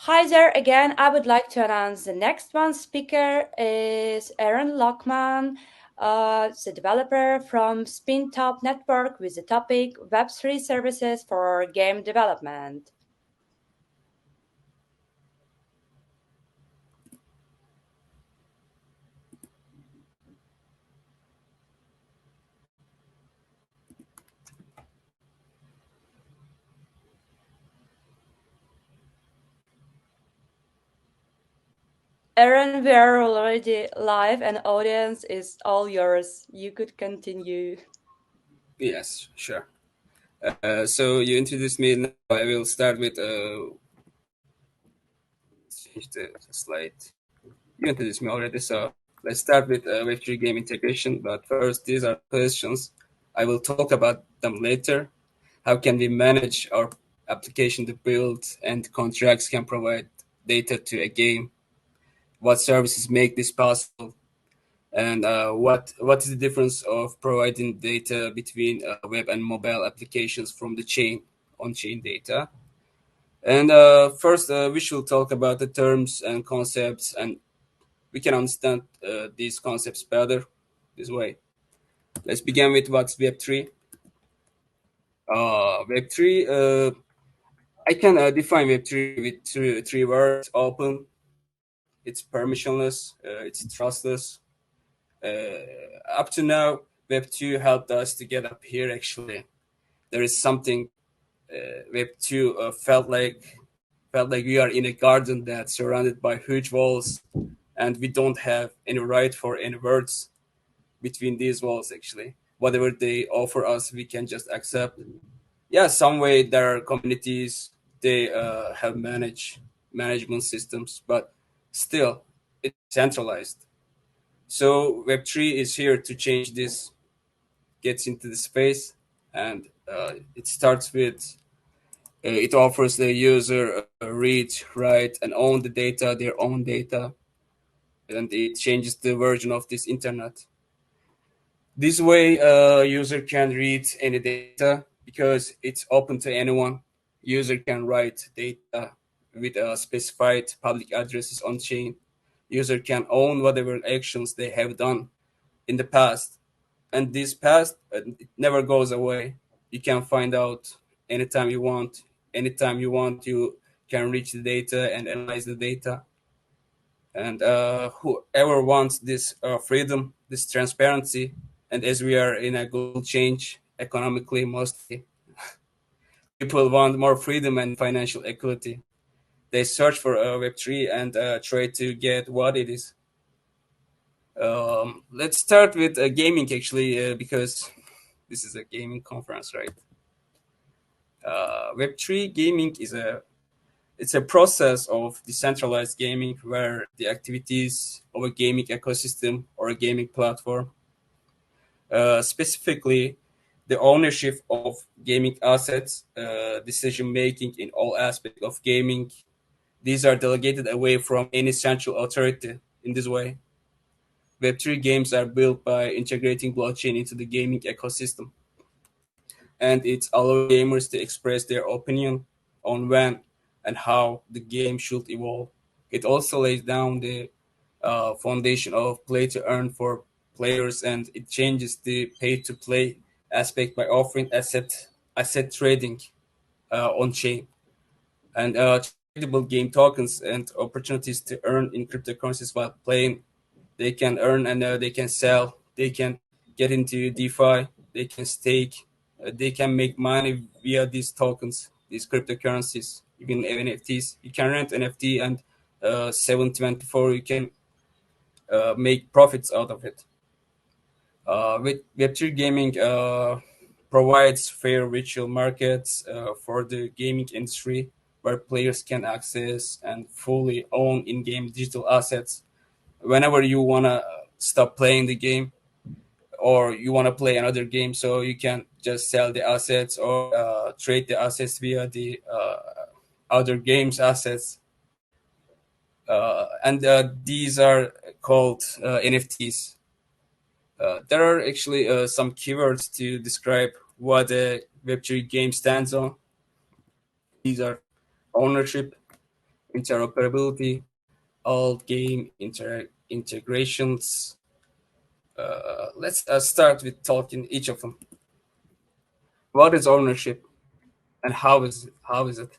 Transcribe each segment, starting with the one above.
Hi there again. I would like to announce the next one speaker is Eren Lokman, the developer from Spintop Network with the topic Web3 services for game development. Eren, we are already live and audience is all yours. You could continue. Yes, sure. So you introduced me. Now I will start with change the slide. You introduced me already, so let's start with Web3 game integration. But first, these are questions. I will talk about them later. How can we manage our application to build and contracts can provide data to a game? What services make this possible? And what is the difference of providing data between web and mobile applications from the chain on-chain data? And first, we should talk about the terms and concepts, and we can understand these concepts better this way. Let's begin with what's Web3. Web3, I can define Web3 with three words: open, it's permissionless, it's trustless. Up to now, Web2 helped us to get up here. Actually, there is something Web2 felt like we are in a garden that's surrounded by huge walls, and we don't have any right for any words between these walls. Actually, whatever they offer us, we can just accept. Yeah, some way there are communities, they have management systems, but still it's centralized. So Web3 is here to change this, gets into the space, and it starts with it offers the user read, write, and own the data, their own data, and it changes the version of this internet. This way, user can read any data because it's open to anyone. User can write data with specified public addresses on chain. User can own whatever actions they have done in the past, and this past it never goes away. You can find out anytime you want. Anytime you want, you can reach the data and analyze the data. And whoever wants this freedom, this transparency, and as we are in a global change economically, mostly people want more freedom and financial equality. They search for Web3 and try to get what it is. Let's start with gaming, actually, because this is a gaming conference, right? Web3 gaming it's a process of decentralized gaming where the activities of a gaming ecosystem or a gaming platform, specifically the ownership of gaming assets, decision making in all aspects of gaming, these are delegated away from any central authority. In this way, Web3 games are built by integrating blockchain into the gaming ecosystem, and it allows gamers to express their opinion on when and how the game should evolve. It also lays down the foundation of play to earn for players, and it changes the pay to play aspect by offering asset trading on chain and tradable game tokens and opportunities to earn in cryptocurrencies while playing. They can earn and they can sell. They can get into DeFi. They can stake. They can make money via these tokens, these cryptocurrencies, even NFTs. You can rent NFT and 724. You can make profits out of it. With Web3 gaming provides fair virtual markets for the gaming industry where players can access and fully own in-game digital assets whenever you want to stop playing the game or you want to play another game, so you can just sell the assets or trade the assets via the other games assets, and these are called NFTs. There are actually some keywords to describe what a Web3 game stands on. These are ownership, interoperability, all game integrations. Let's start with talking each of them. What is ownership and how is it?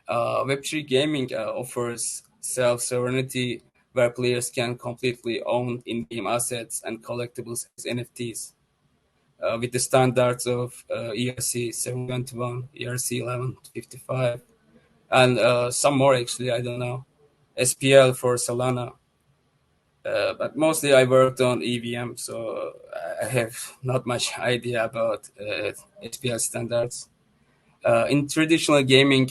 Web3 gaming offers self-sovereignty where players can completely own in-game assets and collectibles as NFTs. With the standards of ERC 721, ERC 1155, and some more actually, I don't know. SPL for Solana. But mostly I worked on EVM, so I have not much idea about SPL standards. In traditional gaming,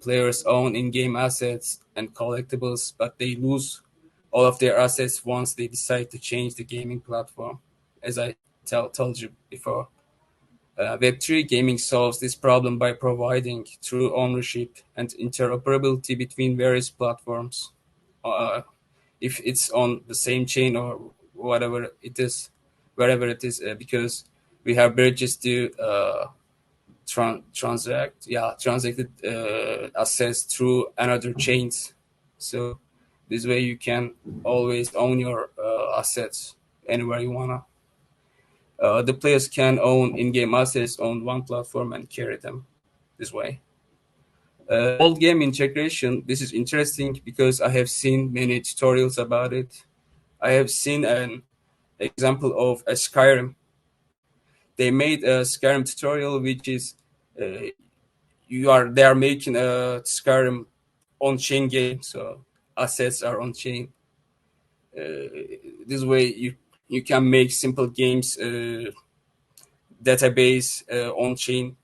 players own in-game assets and collectibles, but they lose all of their assets once they decide to change the gaming platform, as I told you before. Web3 gaming solves this problem by providing true ownership and interoperability between various platforms. Uh, if it's on the same chain or whatever it is, wherever it is, because we have bridges to transacted assets through another chains. So this way you can always own your assets anywhere you wanna. The players can own in-game assets on one platform and carry them this way. Old game integration. This is interesting because I have seen many tutorials about it. I have seen an example of a Skyrim. They made a Skyrim tutorial, which is uh, they are making a Skyrim on-chain game, so assets are on-chain. This way, you can make simple games, database on-chain.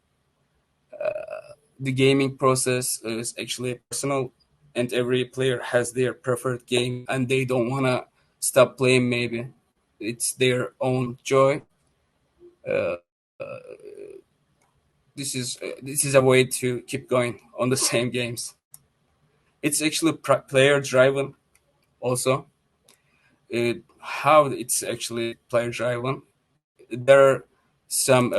The gaming process is actually personal, and every player has their preferred game, and they don't wanna stop playing. Maybe it's their own joy. This is a way to keep going on the same games. It's actually player driven also. How it's actually player driven. There are some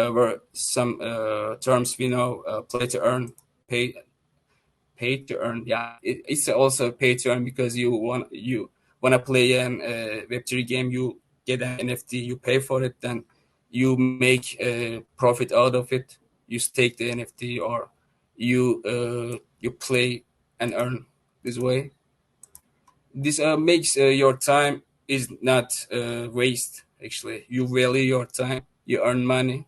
terms we know, play to earn, pay pay to earn. Yeah, it's also pay to earn because you wanna play an Web3 game, you get an NFT, you pay for it, then you make a profit out of it. You stake the NFT or you play and earn this way. This makes your time is not waste. Actually, you value your time, you earn money,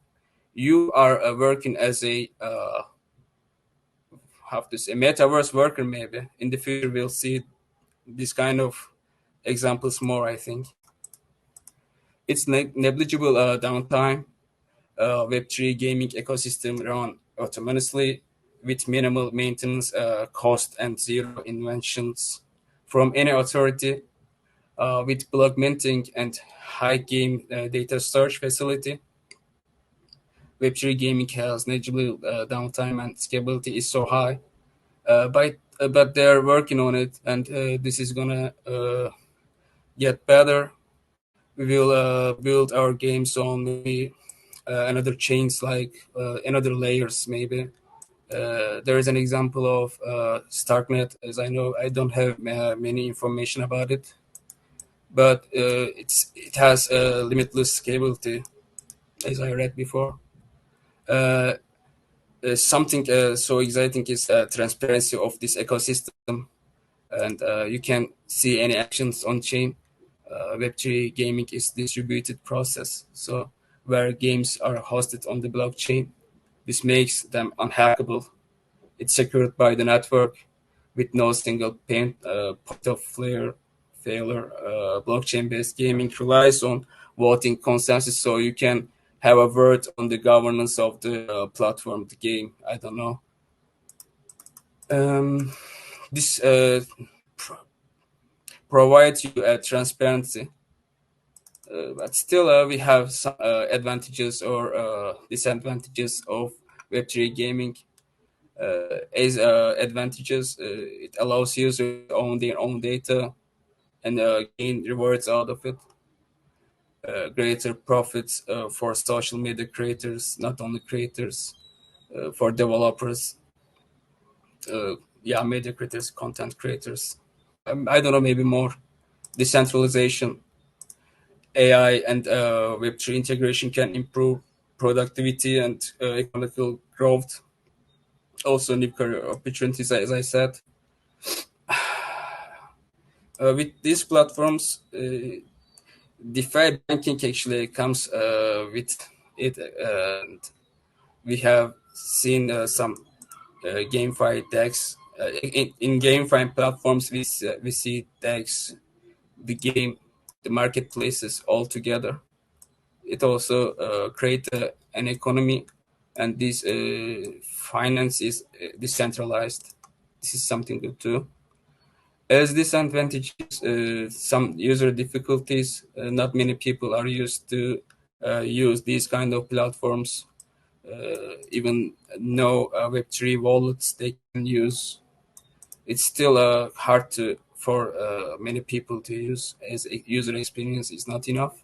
you are working as a how to say metaverse worker. Maybe in the future we'll see this kind of examples more. I think it's negligible downtime. Web3 gaming ecosystem run autonomously with minimal maintenance cost and zero inventions from any authority. With block minting and high game data storage facility, Web3 gaming has negligible downtime and scalability is so high. But they're working on it, and this is gonna get better. We will build our games on maybe another chains like another layers maybe. There is an example of Starknet, as I know. I don't have many information about it, but it has limitless scalability, as I read before. Uh, Something so exciting is transparency of this ecosystem, and you can see any actions on chain. Web3 gaming is distributed process, so where games are hosted on the blockchain, this makes them unhackable. It's secured by the network with no single point of failure. Blockchain-based gaming relies on voting consensus, so you can have a word on the governance of the platform, the game. I don't know. This provides you a transparency, but still we have some advantages or disadvantages of Web3 gaming. As advantages, it allows users to own their own data and gain rewards out of it. Greater profits for social media creators, not only creators, for developers. yeah, media creators, content creators. I don't know, maybe more decentralization, AI, and Web3 integration can improve productivity and economical growth. Also, new career opportunities, as I said. With these platforms, DeFi banking actually comes with it. And we have seen some GameFi DEX. In GameFi platforms, we see DEX, the game, the marketplaces all together. It also create an economy, and this finance is decentralized. This is something good too. As disadvantages, some user difficulties. Not many people are used to use these kind of platforms. Even no Web3 wallets they can use. It's still hard to for many people to use, as a user experience is not enough,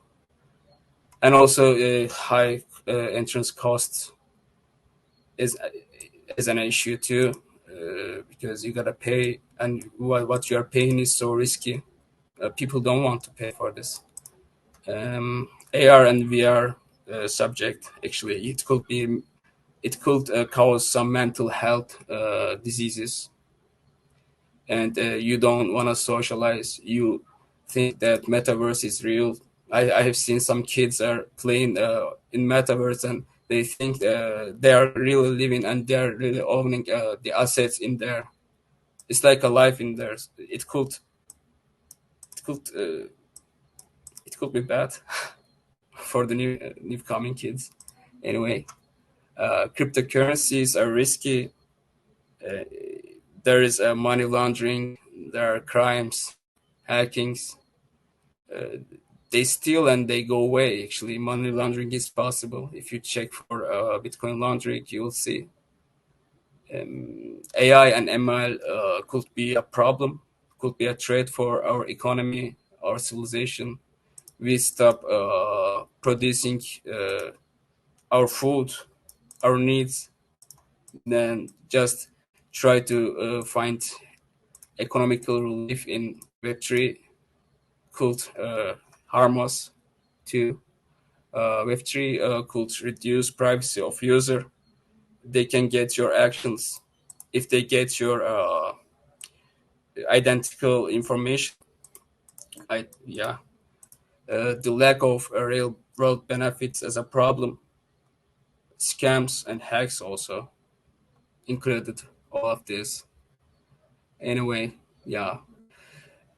and also high entrance costs is an issue too, because you gotta pay, and what you are paying is so risky. People don't want to pay for this. AR and VR subject, actually, it could cause some mental health diseases, and you don't want to socialize. You think that metaverse is real. I have seen some kids are playing in metaverse, and they think they are really living and they are really owning the assets in there. It's like a life in there. It could it could be bad for the new coming kids. Anyway, cryptocurrencies are risky. Uh, there is money laundering. There are crimes, hackings. Uh, they steal and they go away. Actually, money laundering is possible. If you check for Bitcoin laundering, you will see. AI and ML could be a problem, could be a threat for our economy, our civilization. We stop producing our food, our needs, then just try to find economical relief in Web3 could harm us too. Web3 could reduce privacy of user. They can get your actions. If they get your identical information, yeah, the lack of real world benefits as a problem. Scams and hacks also included all of this. Anyway, yeah.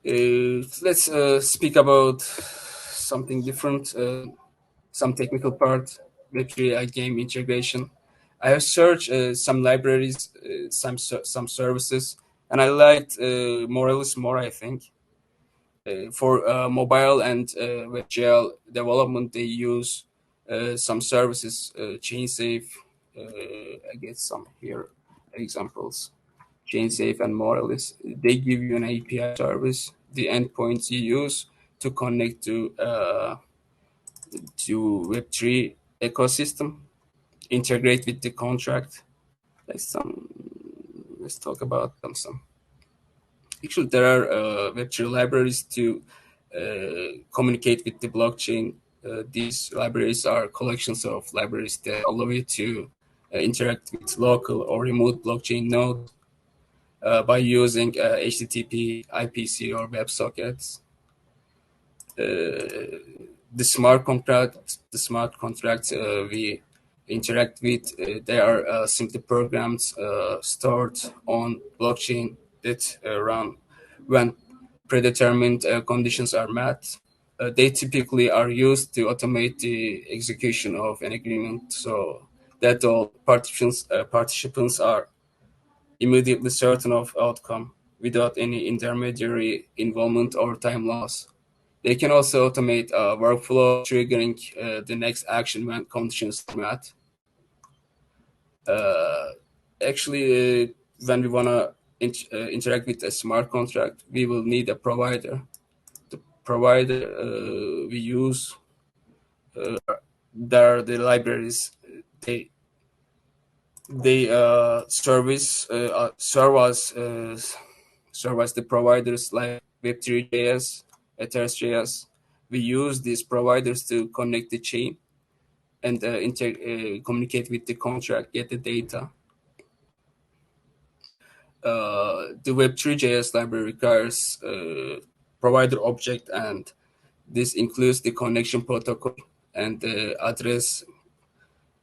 Let's speak about something different, some technical part, Web3 game integration. I have searched some libraries, some services, and I liked Morales more, I think. For mobile and WebGL development, they use some services, ChainSafe. I get some here examples. ChainSafe and Morales. They give you an API service, the endpoints you use to connect to Web3 ecosystem, integrate with the contract. Let's some let's talk about some. Actually, there are Web3 libraries to communicate with the blockchain. These libraries are collections of libraries that allow you to interact with local or remote blockchain nodes by using HTTP, IPC, or WebSockets. The smart contracts we interact with, they are simply programs stored on blockchain that run when predetermined conditions are met. They typically are used to automate the execution of an agreement, so that all participants are immediately certain of outcome without any intermediary involvement or time loss. They can also automate a workflow triggering the next action when conditions are met. Uh, actually, when we want to interact with a smart contract, we will need a provider. The provider we use, there are the libraries. They They serve as the providers like Web3.js, Ethers.js. We use these providers to connect the chain and communicate with the contract, get the data. The Web3.js library requires provider object, and this includes the connection protocol and the address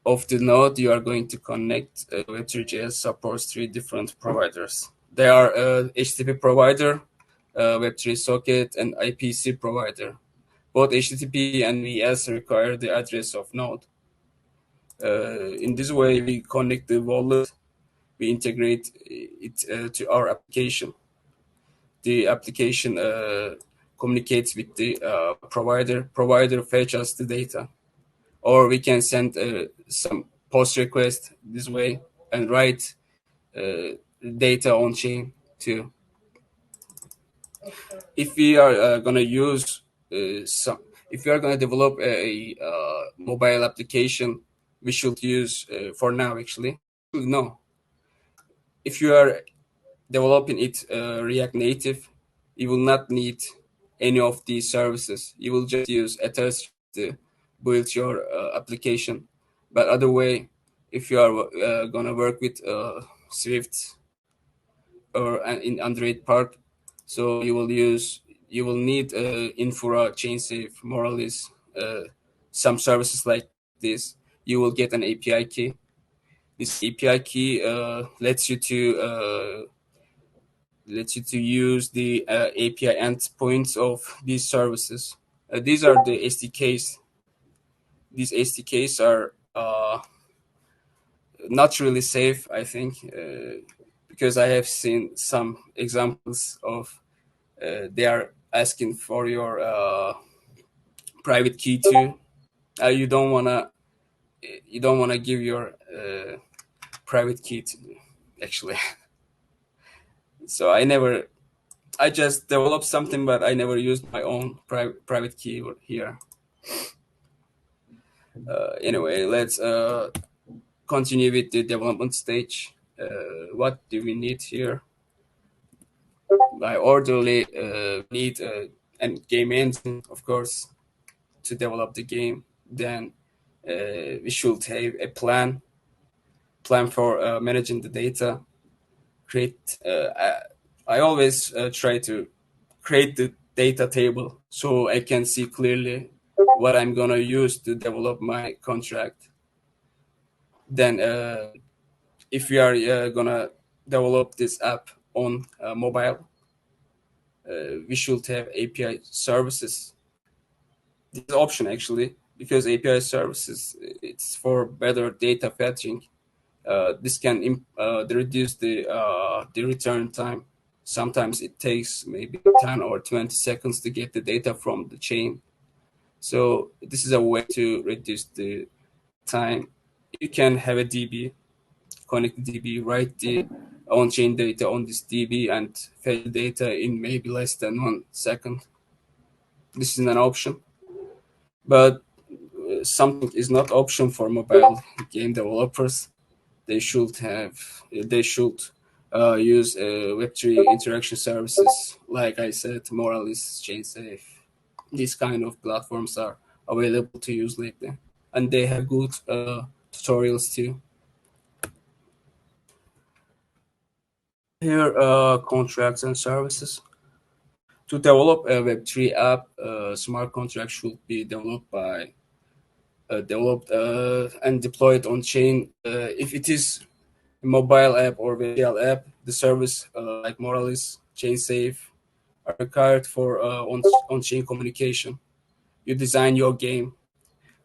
of the node you are going to connect. Web3.js supports three different providers. They are HTTP provider, Web3 socket, and IPC provider. Both HTTP and VS require the address of node. In this way, we connect the wallet, we integrate it to our application. The application communicates with the provider fetches the data, or we can send some post request this way and write data on chain too. If we are going to use some if we are going to develop a mobile application, we should use for now actually no, if you are developing it React Native, you will not need any of these services. You will just use Ethers to build your application. But other way, if you are gonna work with Swift or in Android part, so you will need Infura, ChainSafe, Moralis, some services like this. You will get an API key. This API key lets you to use the API endpoints of these services. These are the SDKs. These SDKs are not really safe, I think, because I have seen some examples of they are asking for your private key too. You don't wanna give your private key to, actually. So I just developed something, but I never used my own private key here. Anyway, let's continue with the development stage. What do we need here? By orderly, need a game engine, of course, to develop the game. Then we should have a plan for managing the data. Create. I always try to create the data table so I can see clearly what I'm gonna use to develop my contract. Then, if we are gonna develop this app on mobile, we should have API services. This is option actually, because API services, it's for better data fetching. This can reduce the return time. Sometimes it takes maybe 10 or 20 seconds to get the data from the chain. So this is a way to reduce the time. You can have a DB, connect the DB, write the on-chain data on this DB, and fetch the data in maybe less than 1 second. This is an option, but something is not option for mobile game developers. They should use Web3 interaction services, like I said, Moralis, ChainSafe. These kind of platforms are available to use lately, and they have good tutorials too. Here, contracts and services. To develop a Web3 app, smart contract should be developed and deployed on chain. If it is a mobile app or WebGL app, the service like Moralis, ChainSafe are required for on-chain communication. You design your game,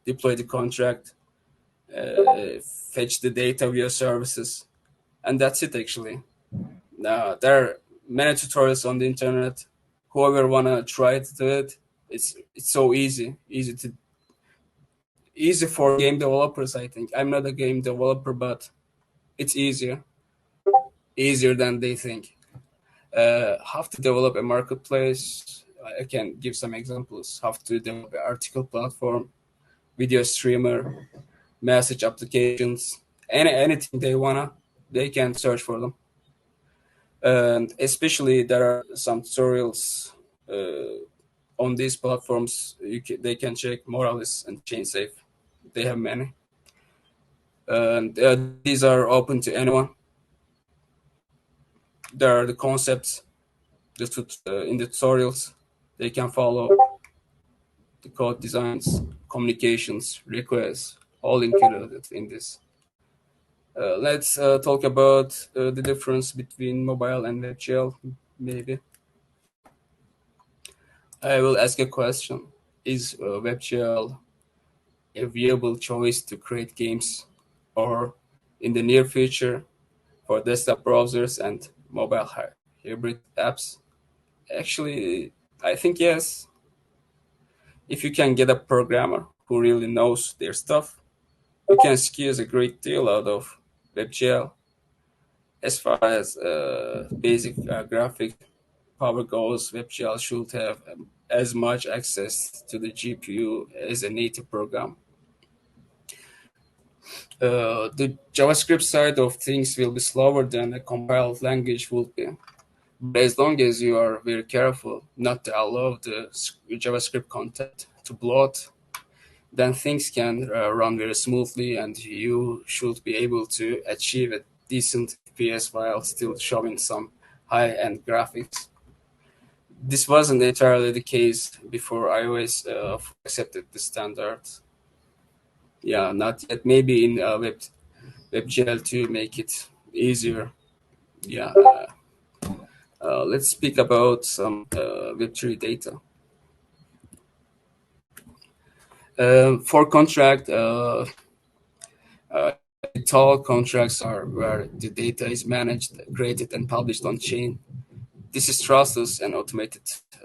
deploy the contract, fetch the data via services, and that's it actually. There are many tutorials on the internet. Whoever wanna try to do it, it's so easy for game developers. I think I'm not a game developer, but it's easier than they think. How to develop a marketplace? I can give some examples. How to develop an article platform, video streamer, message applications, anything they wanna, they can search for them. And especially there are some tutorials on these platforms. They can check Morales and Chain Safe. They have many, and these are open to anyone. There are the concepts in the tutorials. They can follow the code designs, communications, requests, all included in this. Let's talk about the difference between mobile and WebGL. Maybe I will ask a question: is WebGL a viable choice to create games, or in the near future for desktop browsers and mobile hybrid apps? Actually, I think yes. If you can get a programmer who really knows their stuff, you can squeeze a great deal out of WebGL. As far as basic graphic power goes, WebGL should have as much access to the GPU as a native program. The JavaScript side of things will be slower than a compiled language would be. But as long as you are very careful not to allow the JavaScript content to bloat, then things can run very smoothly and you should be able to achieve a decent FPS while still showing some high-end graphics. This wasn't entirely the case before iOS accepted the standard. Yeah, not yet. Maybe in WebGL to make it easier. Yeah. Let's speak about some Web3 data. For contract, uh, tall contracts are where the data is managed, created, and published on chain. This is trustless and automated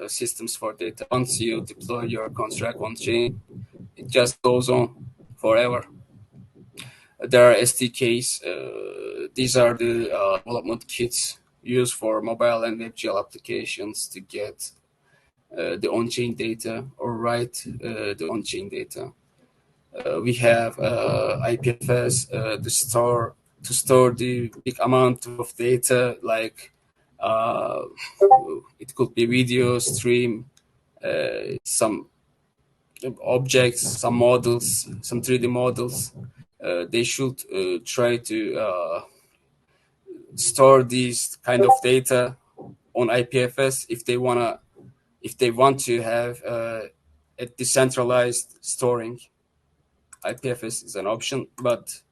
systems for data. Once you deploy your contract on chain, it just goes on forever. There are SDKs. These are the development kits used for mobile and WebGL applications to get the on-chain data or write the on-chain data. We have IPFS to store the big amount of data, like uh, it could be video stream, some objects, some models, some 3D models. They should try to store these kind of data on IPFS if they want to have a decentralized storing. IPFS is an option, but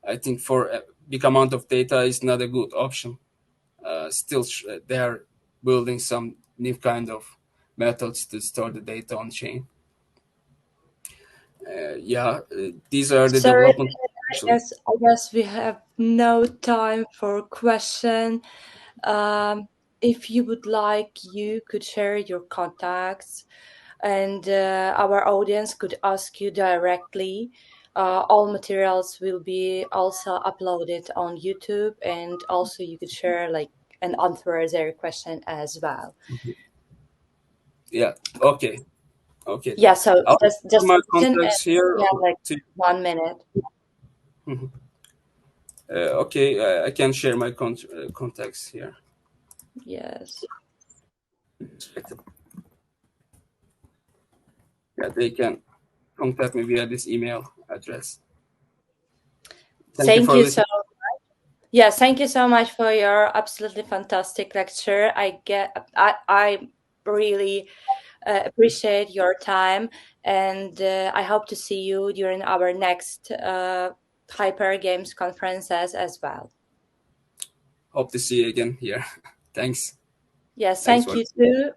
I think for a big amount of data is not a good option. Still, they are building some new kind of methods to store the data on chain. Yeah, these are the Sorry, development actually. I guess we have no time for question. If you would like, you could share your contacts, and our audience could ask you directly. All materials will be also uploaded on YouTube, and also you could share like and answer their question as well. Yeah. Okay. Okay. Yeah, so I'll just put my mention, and contacts here. we have like To, 1 minute. okay, I can share my contacts here. Yes. Yeah, they can contact me via this email address. Thank you Thank for you so listening. Yes, thank you so much for your absolutely fantastic lecture. I really appreciate your time, and I hope to see you during our next Hyper Games conferences as well. Hope to see you again here. Thanks. Yes, Thanks thank for you too.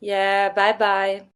Yeah, bye bye.